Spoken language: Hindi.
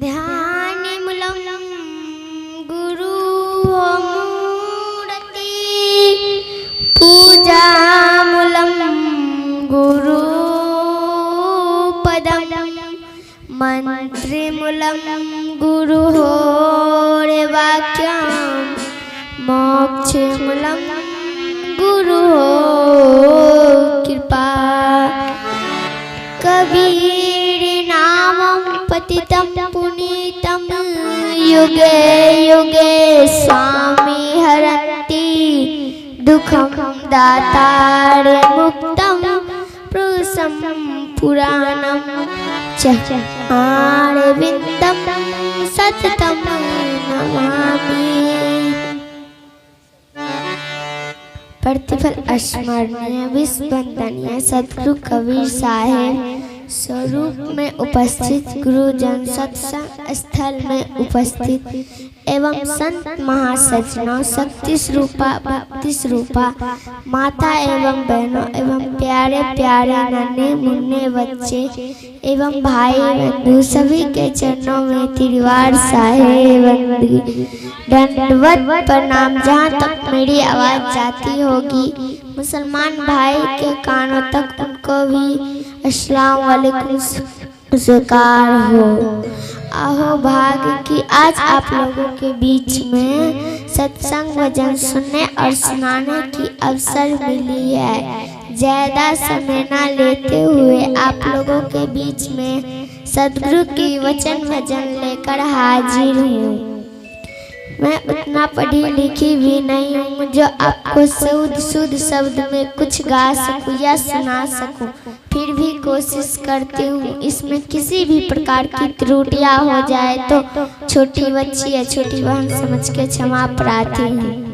ध्यानमूलं गुरु मूर्ति पूजामूलं गुरु पदं मंत्रिमूलं गुरु वाक्यं मोक्षमूलं गुरु कृपा कबीर नामं पतितं पुनीतं युगे युगे स्वामी हरन्ति दुःखं दातारे मुक्तं पुरुषं पुराणं चरणारविन्दं सततं नमामि। प्रतिफल स्मरणीय विस्वंदनीय सद्गुरु कबीर साहेब स्वरूप में उपस्थित गुरुजन सत्संग स्थल में उपस्थित एवं संत महासज्जनों शक्ति स्वरूपा भक्ति स्वरूपा माता एवं बहनों एवं प्यारे प्यारे नन्हे मुन्ने बच्चे एवं भाई बंधु सभी के चरणों में त्रिवार साहेब दंडवत प्रणाम। जहाँ तक मेरी आवाज जाती होगी मुसलमान भाई के कानों तक उनको भी अस्सलाम वालेकुम स्वीकार हो। आहो भाग्य की आज आप लोगों के बीच में सत्संग भजन सुनने और सुनाने की अवसर मिली है। ज्यादा समय न लेते हुए आप लोगों के बीच में सद्गुरु की वचन भजन लेकर हाजिर हूँ। मैं उतना पढ़ी लिखी भी नहीं हूँ जो आपको शुद्ध शब्द में कुछ गा सकूँ या सुना सकूँ, फिर भी कोशिश करती हूँ। इसमें किसी भी प्रकार की त्रुटियाँ हो जाए तो छोटी बच्ची या छोटी बहन समझ के क्षमा प्रार्थी हूँ।